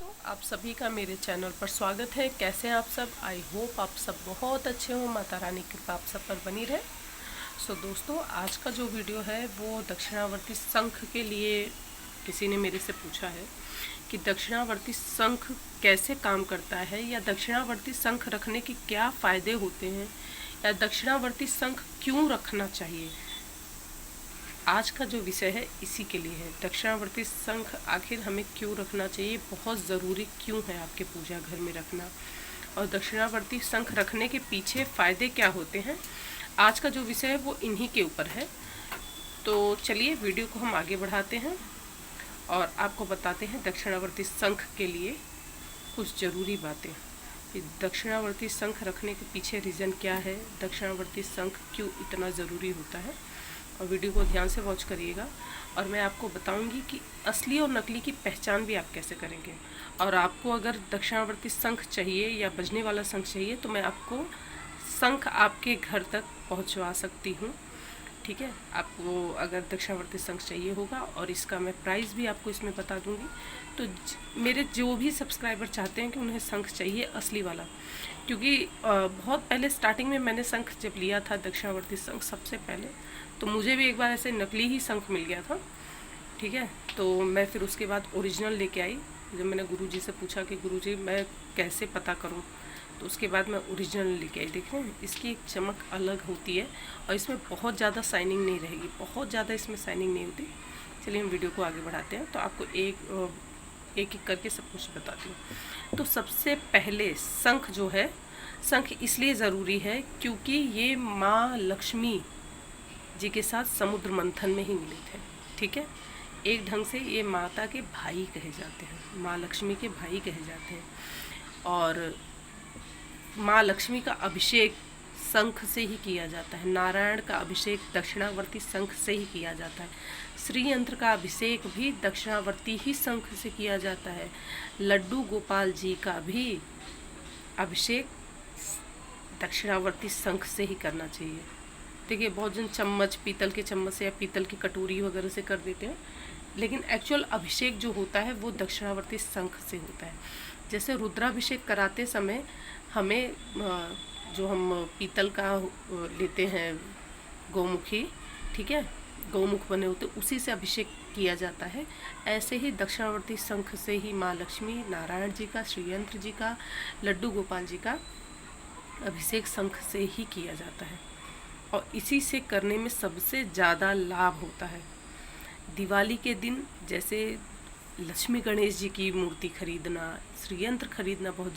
दोस्तों, आप सभी का मेरे चैनल पर स्वागत है। कैसे हैं आप सब? आई होप आप सब बहुत अच्छे हो। माता रानी की कृपा आप सब पर बनी रहे। दोस्तों, आज का जो वीडियो है वो दक्षिणावर्ती शंख के लिए किसी ने मेरे से पूछा है कि दक्षिणावर्ती शंख कैसे काम करता है, या दक्षिणावर्ती शंख रखने के क्या फ़ायदे होते हैं, या दक्षिणावर्ती शंख क्यों रखना चाहिए। आज का जो विषय है इसी के लिए है। दक्षिणावर्ती शंख आखिर हमें क्यों रखना चाहिए, बहुत ज़रूरी क्यों है आपके पूजा घर में रखना, और दक्षिणावर्ती शंख रखने के पीछे फ़ायदे क्या होते हैं। आज का जो विषय है वो इन्हीं के ऊपर है। तो चलिए वीडियो को हम आगे बढ़ाते हैं और आपको बताते हैं दक्षिणावर्ती शंख के लिए कुछ ज़रूरी बातें कि दक्षिणावर्ती शंख रखने के पीछे रीज़न क्या है, दक्षिणावर्ती शंख क्यों इतना ज़रूरी होता है। और वीडियो को ध्यान से वॉच करिएगा और मैं आपको बताऊंगी कि असली और नकली की पहचान भी आप कैसे करेंगे। और आपको अगर दक्षिणावर्ती शंख चाहिए या बजने वाला शंख चाहिए तो मैं आपको शंख आपके घर तक पहुंचवा सकती हूं। ठीक है, आपको अगर दक्षिणावर्ती शंख चाहिए होगा और इसका मैं प्राइस भी आपको इसमें बता दूंगी। तो मेरे जो भी सब्सक्राइबर चाहते हैं कि उन्हें शंख चाहिए असली वाला, क्योंकि बहुत पहले स्टार्टिंग में मैंने शंख जब लिया था दक्षिणावर्ती शंख सबसे पहले, तो मुझे भी एक बार ऐसे नकली ही शंख मिल गया था। ठीक है, तो मैं फिर उसके बाद ओरिजिनल लेके आई। जब मैंने गुरुजी से पूछा कि गुरुजी मैं कैसे पता करूं, तो उसके बाद मैं ओरिजिनल लेके आई। देख रहे हैं, इसकी एक चमक अलग होती है और इसमें बहुत ज़्यादा शाइनिंग नहीं रहेगी, बहुत ज़्यादा इसमें शाइनिंग नहीं होती। चलिए हम वीडियो को आगे बढ़ाते हैं। तो आपको एक एक करके सब कुछ बताती हूँ। तो सबसे पहले शंख जो है, शंख इसलिए ज़रूरी है क्योंकि ये माँ लक्ष्मी जी के साथ समुद्र मंथन में ही मिले थे। ठीक है, एक ढंग से ये माता के भाई कहे जाते हैं, माँ लक्ष्मी के भाई कहे जाते हैं। और माँ लक्ष्मी का अभिषेक शंख से ही किया जाता है। नारायण का अभिषेक दक्षिणावर्ती शंख से ही किया जाता है। श्री यंत्र का अभिषेक भी दक्षिणावर्ती ही शंख से किया जाता है। लड्डू गोपाल जी का भी अभिषेक दक्षिणावर्ती शंख से ही करना चाहिए। देखिए, बहुत जन चम्मच, पीतल के चम्मच से या पीतल की कटोरी वगैरह से कर देते हैं, लेकिन एक्चुअल अभिषेक जो होता है वो दक्षिणावर्ती शंख से होता है। जैसे रुद्राभिषेक कराते समय हमें जो हम पीतल का लेते हैं गौमुखी, ठीक है, गौमुख बने होते, उसी से अभिषेक किया जाता है। ऐसे ही दक्षिणावर्ती शंख से ही माँ लक्ष्मी, नारायण जी का, श्रीयंत्र जी का, लड्डू गोपाल जी का अभिषेक शंख से ही किया जाता है और इसी से करने में सबसे ज़्यादा लाभ होता है। दिवाली के दिन जैसे लक्ष्मी गणेश जी की मूर्ति खरीदना, श्रीयंत्र खरीदना बहुत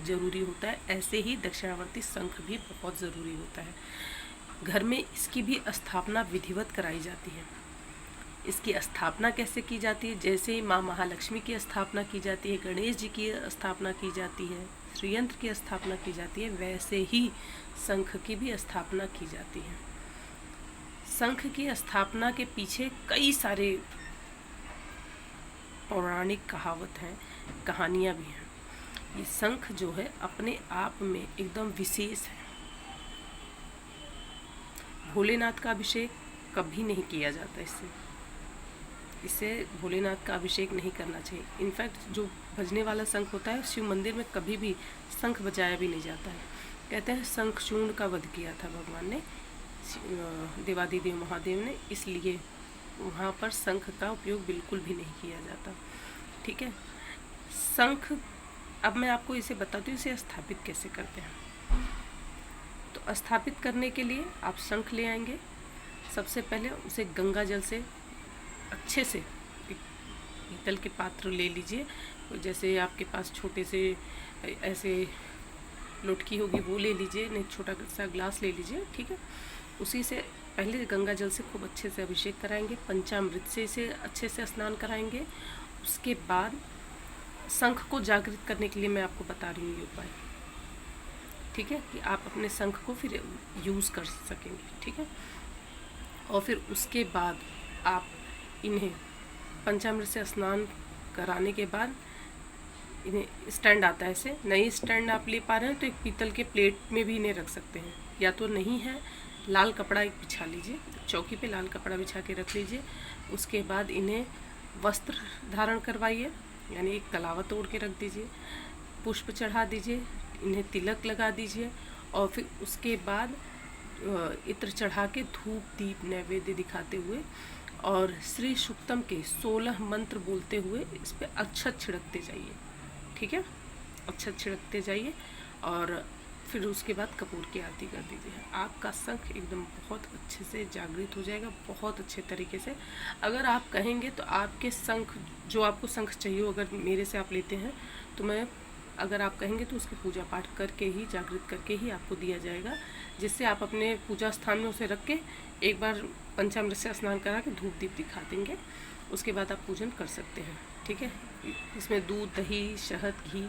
ज़रूरी होता है, ऐसे ही दक्षिणावर्ती शंख भी बहुत ज़रूरी होता है। घर में इसकी भी स्थापना विधिवत कराई जाती है। इसकी स्थापना कैसे की जाती है? जैसे माँ महालक्ष्मी की स्थापना की जाती है, गणेश जी की स्थापना की जाती है, श्रीयंत्र की स्थापना की जाती है, वैसे ही शंख की भी स्थापना की जाती है। शंख की स्थापना के पीछे कई सारे पौराणिक कहावत हैं, कहानियाँ भी हैं। ये शंख जो है अपने आप में एकदम विशेष है। भोलेनाथ का अभिषेक कभी नहीं किया जाता इससे भोलेनाथ का अभिषेक नहीं करना चाहिए। इनफैक्ट जो बजने वाला शंख होता है, शिव मंदिर में कभी भी शंख बजाया भी नहीं जाता है। कहते हैं शंखचूर्ण का वध किया था भगवान ने, देवादिदेव महादेव ने, इसलिए वहाँ पर शंख का उपयोग बिल्कुल भी नहीं किया जाता। ठीक है, शंख, अब मैं आपको इसे बताती हूँ इसे स्थापित कैसे करते हैं। तो स्थापित करने के लिए आप शंख ले आएंगे। सबसे पहले उसे गंगा जल से अच्छे से, पीतल के पात्र ले लीजिए, जैसे आपके पास छोटे से ऐसे लोटकी होगी वो ले लीजिए, नहीं छोटा सा ग्लास ले लीजिए। ठीक है, उसी से पहले गंगा जल से खूब अच्छे से अभिषेक कराएंगे, पंचामृत से इसे अच्छे से स्नान कराएंगे। उसके बाद शंख को जागृत करने के लिए मैं आपको बता रही हूँ ये उपाय, ठीक है, कि आप अपने शंख को फिर यूज़ कर सकेंगे। ठीक है, और फिर उसके बाद आप इन्हें पंचामृत से स्नान कराने के बाद इन्हें स्टैंड आता है, ऐसे नई स्टैंड आप ले पा रहे हैं तो एक पीतल के प्लेट में भी इन्हें रख सकते हैं, या तो नहीं है लाल कपड़ा एक बिछा लीजिए, चौकी पे लाल कपड़ा बिछा के रख लीजिए। उसके बाद इन्हें वस्त्र धारण करवाइए, यानी एक कलावा तोड़ के रख दीजिए, पुष्प चढ़ा दीजिए, इन्हें तिलक लगा दीजिए और फिर उसके बाद इत्र चढ़ा के धूप दीप नैवेद्य दिखाते हुए और श्री सूक्तम के 16 मंत्र बोलते हुए इस पर अक्षत छिड़कते जाइए। ठीक है, अक्षत छिड़कते जाइए और फिर उसके बाद कपूर की आरती कर दीजिए। आपका शंख एकदम बहुत अच्छे से जागृत हो जाएगा, बहुत अच्छे तरीके से। अगर आप कहेंगे तो आपके शंख, जो आपको शंख चाहिए, अगर मेरे से आप लेते हैं तो मैं, अगर आप कहेंगे तो उसकी पूजा पाठ करके ही, जागृत करके ही आपको दिया जाएगा, जिससे आप अपने पूजा स्थान में उसे रख के एक बार पंचामृत से स्नान करा के धूप दीप दिखा देंगे। उसके बाद आप पूजन कर सकते हैं। ठीक है, इसमें दूध, दही, शहद, घी,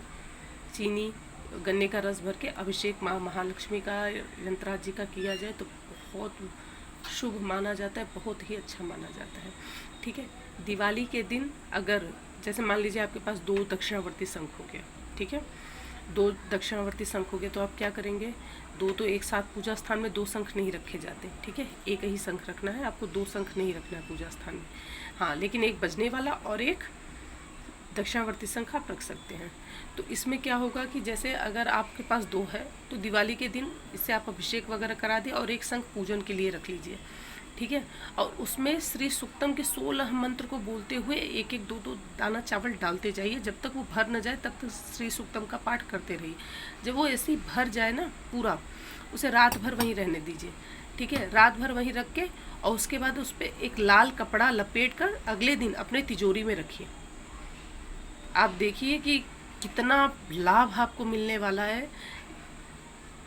चीनी, गन्ने का रस भर के अभिषेक माँ महालक्ष्मी का, यंत्राज जी का किया जाए तो बहुत शुभ माना जाता है, बहुत ही अच्छा माना जाता है। ठीक है, दिवाली के दिन अगर जैसे मान लीजिए आपके पास 2 दक्षिणावर्ती शंख हो गया, ठीक है, 2 दक्षिणावर्ती शंख हो गए, तो आप क्या करेंगे, 2 तो एक साथ पूजा स्थान में 2 शंख नहीं रखे जाते। ठीक है, एक ही शंख रखना है आपको, 2 शंख नहीं रखना है पूजा स्थान में। हाँ, लेकिन एक बजने वाला और एक दक्षिणावर्ती शंख आप रख सकते हैं। तो इसमें क्या होगा कि जैसे अगर आपके पास 2 है तो दिवाली के दिन इससे आप अभिषेक वगैरह करा दें और एक शंख पूजन के लिए रख लीजिए। ठीक है, और उसमें श्री सूक्तम के 16 मंत्र को बोलते हुए एक एक 2-2 दाना चावल डालते जाइए। जब तक वो भर न जाए तब तक श्री सूक्तम का पाठ करते रहिए। जब वो ऐसे ही भर जाए ना पूरा, उसे रात भर वहीं रहने दीजिए। ठीक है, रात भर वहीं रख के और उसके बाद उस पर एक लाल कपड़ा लपेट कर अगले दिन अपने तिजोरी में रखिए। आप देखिए कि कितना लाभ आपको मिलने वाला है।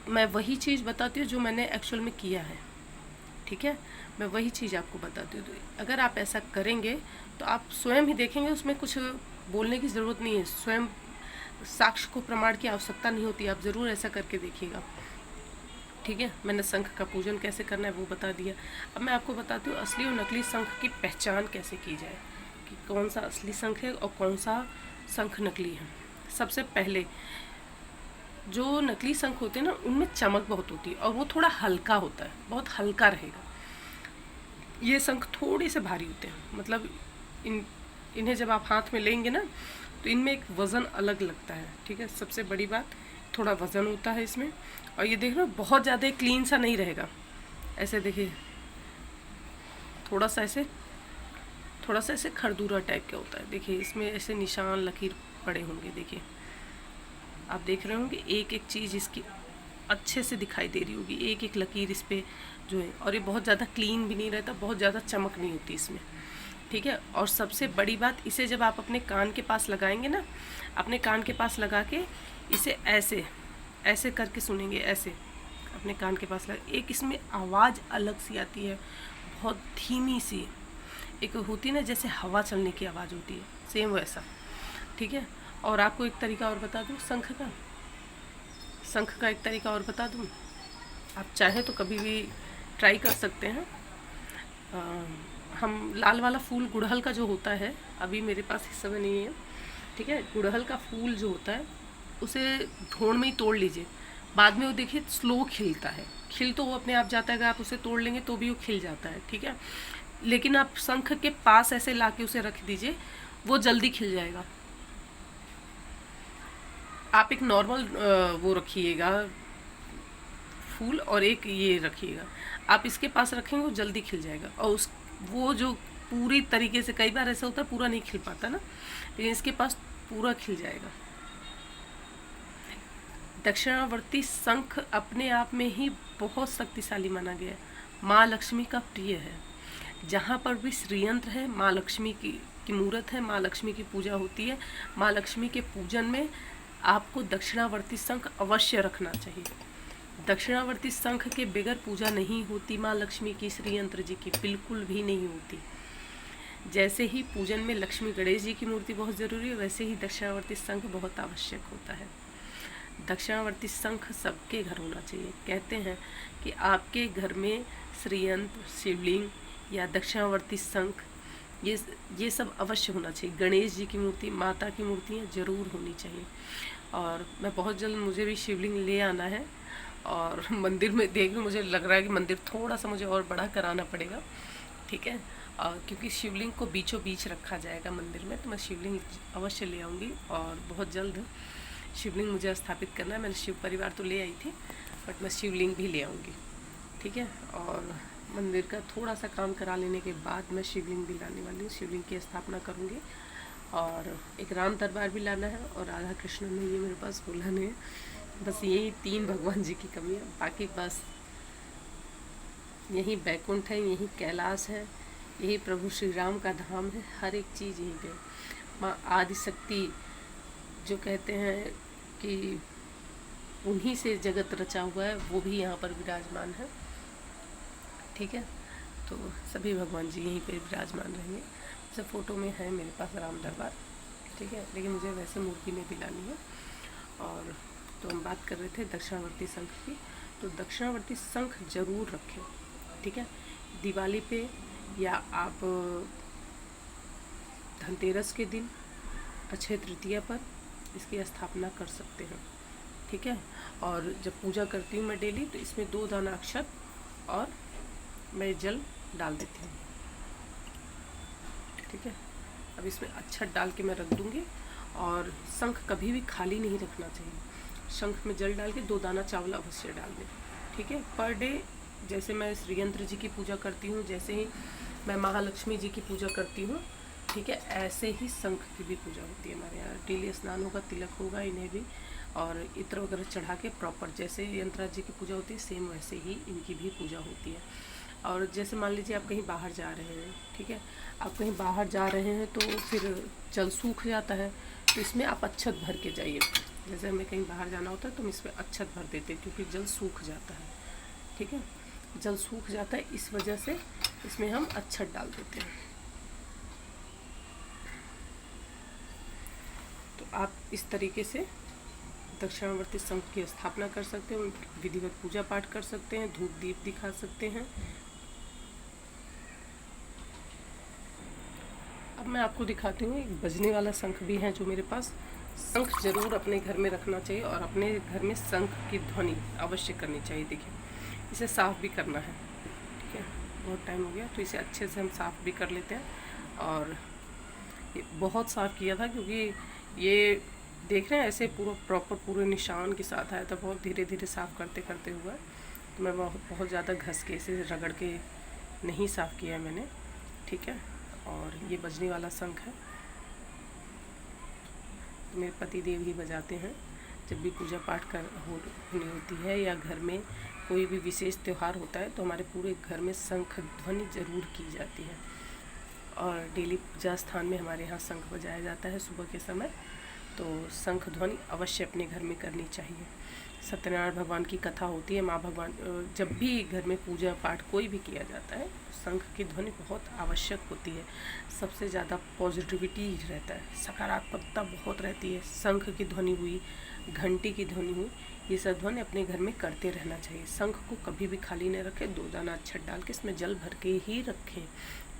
मैं वही चीज़ बताती हूँ जो मैंने एक्चुअल में किया है। ठीक है, मैं वही चीज़ आपको बताती हूँ। तो अगर आप ऐसा करेंगे तो आप स्वयं ही देखेंगे, उसमें कुछ बोलने की ज़रूरत नहीं है, स्वयं साक्ष्य को प्रमाण की आवश्यकता नहीं होती। आप ज़रूर ऐसा करके देखिएगा। ठीक है, मैंने शंख का पूजन कैसे करना है वो बता दिया। अब मैं आपको बताती हूँ असली और नकली शंख की पहचान कैसे की जाए, कि कौन सा असली शंख है और कौन सा शंख नकली है। सबसे पहले जो नकली शंख होते हैं ना, उनमें चमक बहुत होती है और वो थोड़ा हल्का होता है, बहुत हल्का रहेगा। ये शंख थोड़े से भारी होते हैं, मतलब इन्हें जब आप हाथ में लेंगे ना तो इनमें एक वज़न अलग लगता है। ठीक है, सबसे बड़ी बात, थोड़ा वज़न होता है इसमें। और ये देखना बहुत ज़्यादा क्लीन सा नहीं रहेगा। ऐसे देखिए, थोड़ा सा ऐसे खरदूरा टाइप का होता है। देखिए इसमें ऐसे निशान लकीर पड़े होंगे। देखिए आप देख रहे होंगे, एक एक चीज़ इसकी अच्छे से दिखाई दे रही होगी, एक एक लकीर इस पर जो है। और ये बहुत ज़्यादा क्लीन भी नहीं रहता, बहुत ज़्यादा चमक नहीं होती इसमें। ठीक है, और सबसे बड़ी बात, इसे जब आप अपने कान के पास लगाएंगे ना, अपने कान के पास लगा के इसे ऐसे करके सुनेंगे, ऐसे अपने कान के पास लगा, एक इसमें आवाज़ अलग सी आती है, बहुत धीमी सी, एक होती है ना जैसे हवा चलने की आवाज़ होती है, सेम वैसा। ठीक है, और आपको एक तरीका और बता दूँ शंख का एक तरीका और बता दूँ। आप चाहे तो कभी भी ट्राई कर सकते हैं। हम लाल वाला फूल गुड़हल का जो होता है, अभी मेरे पास इस समय नहीं है। ठीक है, गुड़हल का फूल जो होता है उसे ढोंड में ही तोड़ लीजिए। बाद में वो देखिए स्लो खिलता है, खिल तो वो अपने आप जाता है, अगर आप उसे तोड़ लेंगे तो भी वो खिल जाता है। ठीक है, लेकिन आप शंख के पास ऐसे लाके उसे रख दीजिए, वो जल्दी खिल जाएगा। आप एक नॉर्मल वो रखिएगा फूल और एक ये रखिएगा, आप इसके पास रखेंगे वो जल्दी खिल जाएगा। और वो जो पूरी तरीके से, कई बार ऐसा होता है पूरा नहीं खिल पाता ना, लेकिन इसके पास पूरा खिल जाएगा। दक्षिणावर्ती शंख अपने आप में ही बहुत शक्तिशाली माना गया है, माँ लक्ष्मी का प्रिय है। जहाँ पर भी श्रीयंत्र है, माँ लक्ष्मी की मूर्त है, माँ लक्ष्मी की पूजा होती है। माँ लक्ष्मी के पूजन में आपको दक्षिणावर्ती शंख अवश्य रखना चाहिए। दक्षिणावर्ती शंख के बगैर पूजा नहीं होती माँ लक्ष्मी की, श्रीयंत्र जी की बिल्कुल भी नहीं होती। जैसे ही पूजन में लक्ष्मी गणेश जी की मूर्ति बहुत ज़रूरी है, वैसे ही दक्षिणावर्ती शंख बहुत आवश्यक होता है। दक्षिणावर्ती शंख सबके घर होना चाहिए। कहते हैं कि आपके घर में श्रीयंत्र, शिवलिंग या दक्षिणावर्ती शंख, ये सब अवश्य होना चाहिए। गणेश जी की मूर्ति, माता की मूर्तियाँ जरूर होनी चाहिए। और मैं बहुत जल्द, मुझे भी शिवलिंग ले आना है और मंदिर में देख, मुझे लग रहा है कि मंदिर थोड़ा सा मुझे और बड़ा कराना पड़ेगा। ठीक है, क्योंकि शिवलिंग को बीचों बीच रखा जाएगा मंदिर में, तो मैं शिवलिंग अवश्य ले आऊँगी और बहुत जल्द शिवलिंग मुझे स्थापित करना है। मैंने शिव परिवार तो ले आई थी, बट मैं शिवलिंग भी ले आऊँगी, ठीक है। और मंदिर का थोड़ा सा काम करा लेने के बाद मैं शिवलिंग भी लाने वाली हूँ, शिवलिंग की स्थापना करूँगी। और एक राम दरबार भी लाना है और राधा कृष्ण ने ये मेरे पास बोला नहीं है, बस यही 3 भगवान जी की कमी है। बाकी बस यही बैकुंठ है, यही कैलाश है, यही प्रभु श्री राम का धाम है, हर एक चीज़ यहीं पे। माँ आदिशक्ति जो कहते हैं कि उन्हीं से जगत रचा हुआ है, वो भी यहाँ पर विराजमान है, ठीक है। तो सभी भगवान जी यहीं पे विराजमान रहेंगे। जैसे फ़ोटो में है मेरे पास राम दरबार, ठीक है, लेकिन मुझे वैसे मूर्ति में भी लानी है। और तो हम बात कर रहे थे दक्षिणावर्ती शंख की, तो दक्षिणावर्ती शंख जरूर रखें, ठीक है। दिवाली पे या आप धनतेरस के दिन, अक्षय तृतीया पर इसकी स्थापना कर सकते हैं, ठीक है। और जब पूजा करती हूँ मैं डेली, तो इसमें 2 दाना अक्षत और मैं जल डाल देती हूँ, ठीक है। अब इसमें अक्षत डाल के मैं रख दूँगी। और शंख कभी भी खाली नहीं रखना चाहिए, शंख में जल डाल के 2 दाना चावल अवश्य डाल दें, ठीक है। पर डे जैसे मैं श्रीयंत्र जी की पूजा करती हूँ, जैसे ही मैं महालक्ष्मी जी की पूजा करती हूँ, ठीक है, ऐसे ही शंख की भी पूजा होती है हमारे यहाँ। डेली स्नान होगा, तिलक होगा इन्हें भी, और इत्र वगैरह चढ़ा के प्रॉपर जैसे यंत्राज जी की पूजा होती है, सेम वैसे ही इनकी भी पूजा होती है। और जैसे मान लीजिए आप कहीं बाहर जा रहे हैं, ठीक है, आप कहीं बाहर जा रहे हैं तो फिर जल सूख जाता है, तो इसमें आप अक्षत भर के जाइए। जैसे हमें कहीं बाहर जाना होता है तो हम इसमें अक्षत भर देते हैं, क्योंकि जल सूख जाता है, ठीक है, जल सूख जाता है, इस वजह से इसमें हम अक्षत डाल देते हैं। तो आप इस तरीके से दक्षिणावर्ती शंख की स्थापना कर सकते हैं, विधिवत पूजा पाठ कर सकते हैं, धूप दीप दिखा सकते हैं। अब मैं आपको दिखाती हूँ, एक बजने वाला शंख भी है जो मेरे पास। शंख जरूर अपने घर में रखना चाहिए और अपने घर में शंख की ध्वनि अवश्य करनी चाहिए। देखिए, इसे साफ़ भी करना है, ठीक है, बहुत टाइम हो गया, तो इसे अच्छे से हम साफ़ भी कर लेते हैं। और ये बहुत साफ़ किया था, क्योंकि ये देख रहे हैं ऐसे पूरा प्रॉपर पूरे निशान के साथ आया था, बहुत धीरे धीरे साफ़ करते करते हुआ, तो मैं बहुत ज़्यादा घस के इसे रगड़ के नहीं साफ़ किया मैंने, ठीक है। और ये बजने वाला शंख है, तो मेरे पति देव ही बजाते हैं जब भी पूजा पाठ होनी होती है, या घर में कोई भी विशेष त्यौहार होता है, तो हमारे पूरे घर में शंख ध्वनि जरूर की जाती है। और डेली पूजा स्थान में हमारे यहाँ शंख बजाया जाता है सुबह के समय, तो शंख ध्वनि अवश्य अपने घर में करनी चाहिए। सत्यनारायण भगवान की कथा होती है, माँ भगवान, जब भी घर में पूजा पाठ कोई भी किया जाता है, शंख की ध्वनि बहुत आवश्यक होती है। सबसे ज़्यादा पॉजिटिविटी रहता है, सकारात्मकता बहुत रहती है। शंख की ध्वनि हुई, घंटी की ध्वनि हुई, ये सब ध्वनि अपने घर में करते रहना चाहिए। शंख को कभी भी खाली नहीं रखें, 2 दाना अक्षत डाल के इसमें जल भर के ही रखें,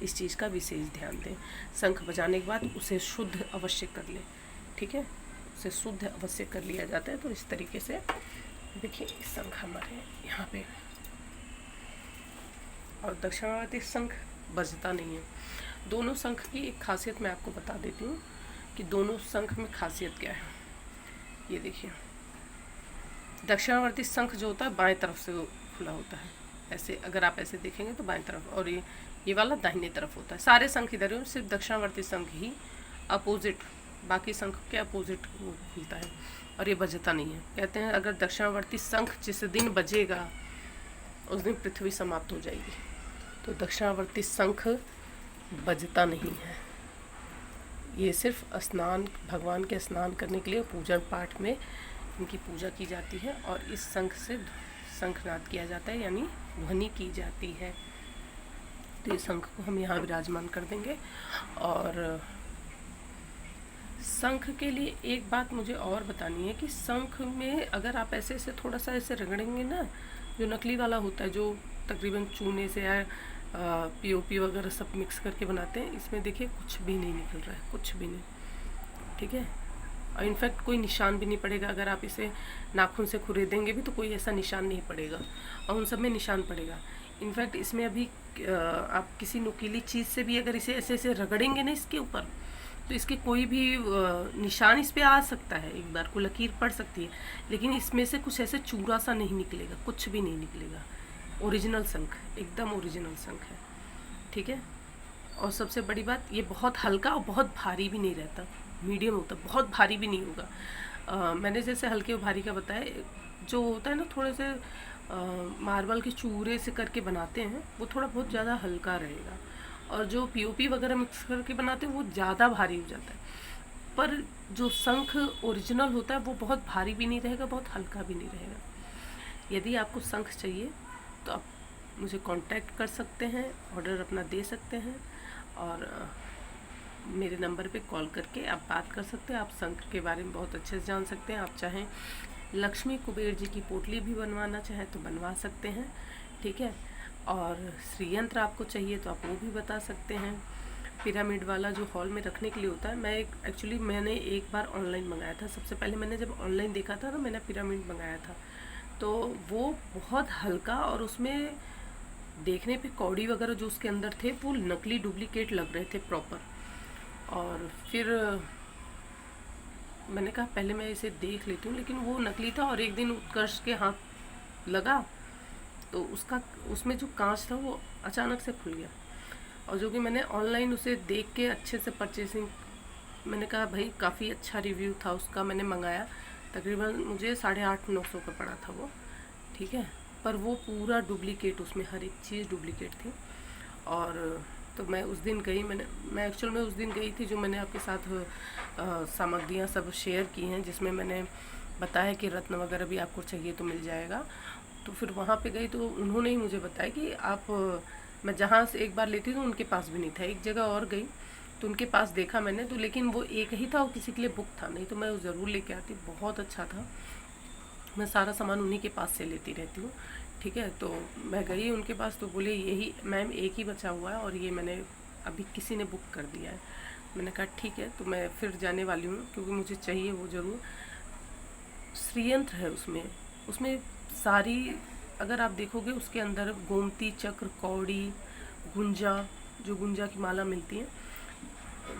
इस चीज़ का विशेष ध्यान दें। शंख बजाने के बाद उसे शुद्ध अवश्य कर लें, ठीक है, उसे शुद्ध अवश्य कर लिया जाता है। तो इस तरीके से देखिए, शंख हमारे यहाँ पे, और दक्षिणावर्ती शंख बजता नहीं है। दोनों शंख की एक खासियत मैं आपको बता देती हूँ कि दोनों शंख में खासियत क्या है। ये देखिए, दक्षिणावर्ती शंख जो होता है बाएं तरफ से खुला होता है, ऐसे अगर आप ऐसे देखेंगे तो बाएं तरफ, और ये वाला दाहिने तरफ होता है। सारे शंख इधर ही, सिर्फ दक्षिणावर्ती शंख ही अपोजिट, बाकी शंख के अपोजिट वो खुलता है, और ये बजता नहीं है। कहते हैं अगर दक्षिणावर्ती शंख जिस दिन बजेगा उस दिन पृथ्वी समाप्त हो जाएगी, तो दक्षिणावर्ती शंख बजता नहीं है। ये सिर्फ स्नान, भगवान के स्नान करने के लिए पूजन पाठ में इनकी पूजा की जाती है, और इस शंख से शंखनाद किया जाता है, यानी ध्वनि की जाती है। तो ये शंख को हम यहाँ विराजमान कर देंगे। और शंख के लिए एक बात मुझे और बतानी है कि शंख में अगर आप ऐसे ऐसे थोड़ा सा ऐसे रगड़ेंगे ना, जो नकली वाला होता है, जो तकरीबन चूने से या पीओपी वगैरह सब मिक्स करके बनाते हैं, इसमें देखिए कुछ भी नहीं निकल रहा है, कुछ भी नहीं, ठीक है। और इनफैक्ट कोई निशान भी नहीं पड़ेगा। अगर आप इसे नाखून से खुरेदेंगे भी तो कोई ऐसा निशान नहीं पड़ेगा, और उन सब में निशान पड़ेगा। इनफैक्ट इसमें अभी आप किसी नुकीली चीज़ से भी अगर इसे ऐसे ऐसे रगड़ेंगे ना इसके ऊपर, तो इसके कोई भी निशान इस पे आ सकता है, एक बार को लकीर पड़ सकती है, लेकिन इसमें से कुछ ऐसे चूरा सा नहीं निकलेगा, कुछ भी नहीं निकलेगा। ओरिजिनल शंख, एकदम ओरिजिनल शंख है, ठीक है। और सबसे बड़ी बात, ये बहुत हल्का और बहुत भारी भी नहीं रहता, मीडियम होता, बहुत भारी भी नहीं होगा। मैंने जैसे हल्के और भारी का बताया, जो होता है ना थोड़े से मार्बल के चूरे से करके बनाते हैं, वो थोड़ा बहुत ज़्यादा हल्का रहेगा, और जो पीओपी वगैरह मिक्स करके बनाते हैं वो ज़्यादा भारी हो जाता है। पर जो शंख ओरिजिनल होता है वो बहुत भारी भी नहीं रहेगा, बहुत हल्का भी नहीं रहेगा। यदि आपको शंख चाहिए तो आप मुझे कांटेक्ट कर सकते हैं, ऑर्डर अपना दे सकते हैं, और मेरे नंबर पे कॉल करके आप बात कर सकते हैं। आप शंख के बारे में बहुत अच्छे से जान सकते हैं। आप चाहें लक्ष्मी कुबेर जी की पोटली भी बनवाना चाहें तो बनवा सकते हैं, ठीक है। और श्रीयंत्र आपको चाहिए तो आप वो भी बता सकते हैं। पिरामिड वाला जो हॉल में रखने के लिए होता है, मैंने एक बार ऑनलाइन मंगाया था। सबसे पहले मैंने जब ऑनलाइन देखा था ना, मैंने पिरामिड मंगाया था, तो वो बहुत हल्का, और उसमें देखने पे कौड़ी वगैरह जो उसके अंदर थे वो नकली डुप्लीकेट लग रहे थे प्रॉपर। और फिर मैंने कहा पहले मैं इसे देख लेती हूँ, लेकिन वो नकली था। और एक दिन उत्कर्ष के हाथ लगा तो उसमें जो कांच था वो अचानक से खुल गया। और जो कि मैंने ऑनलाइन उसे देख के अच्छे से परचेसिंग, मैंने कहा भाई काफ़ी अच्छा रिव्यू था उसका, मैंने मंगाया। तकरीबन मुझे 850-900 का पड़ा था वो, ठीक है। पर वो पूरा डुप्लीकेट, उसमें हर एक चीज़ डुप्लीकेट थी। और तो मैं उस दिन गई, मैं एक्चुअल में उस दिन गई थी, जो मैंने आपके साथ सामग्रियाँ सब शेयर की हैं, जिसमें मैंने बताया कि रत्न वगैरह भी आपको चाहिए तो मिल जाएगा। तो फिर वहाँ पे गई तो उन्होंने ही मुझे बताया कि आप, मैं जहाँ से एक बार लेती थी उनके पास भी नहीं था। एक जगह और गई तो उनके पास देखा मैंने, तो लेकिन वो एक ही था, वो किसी के लिए बुक था, नहीं तो मैं ज़रूर लेके आती, बहुत अच्छा था। मैं सारा सामान उन्हीं के पास से लेती रहती हूँ, ठीक है। तो मैं गई उनके पास तो बोले यही मैम एक ही बचा हुआ है, और ये मैंने अभी किसी ने बुक कर दिया है। मैंने कहा ठीक है, तो मैं फिर जाने वाली हूँ, क्योंकि मुझे चाहिए वो ज़रूर। श्रीयंत्र है उसमें, उसमें सारी, अगर आप देखोगे उसके अंदर गोमती चक्र, कौड़ी, गुंजा, जो गुंजा की माला मिलती है,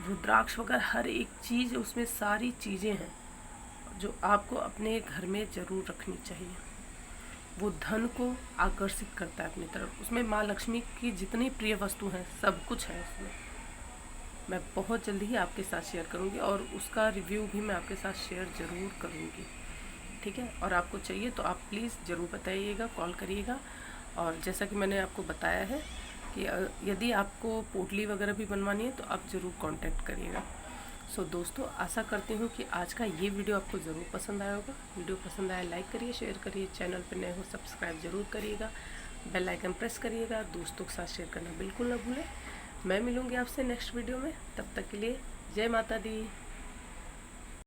रुद्राक्ष वगैरह, हर एक चीज़ उसमें, सारी चीज़ें हैं जो आपको अपने घर में ज़रूर रखनी चाहिए। वो धन को आकर्षित करता है अपनी तरफ। उसमें माँ लक्ष्मी की जितनी प्रिय वस्तु हैं सब कुछ है उसमें। मैं बहुत जल्दी ही आपके साथ शेयर करूँगी, और उसका रिव्यू भी मैं आपके साथ शेयर ज़रूर करूँगी, ठीक है। और आपको चाहिए तो आप प्लीज़ ज़रूर बताइएगा, कॉल करिएगा। और जैसा कि मैंने आपको बताया है कि यदि आपको पोटली वगैरह भी बनवानी है तो आप ज़रूर कांटेक्ट करिएगा। सो दोस्तों, आशा करती हूँ कि आज का ये वीडियो आपको ज़रूर पसंद आया होगा। वीडियो पसंद आया लाइक करिए, शेयर करिए, चैनल पर नए हो सब्सक्राइब ज़रूर करिएगा, बेल आइकन प्रेस करिएगा, दोस्तों के साथ शेयर करना बिल्कुल ना भूलें। मैं मिलूँगी आपसे नेक्स्ट वीडियो में, तब तक के लिए जय माता दी।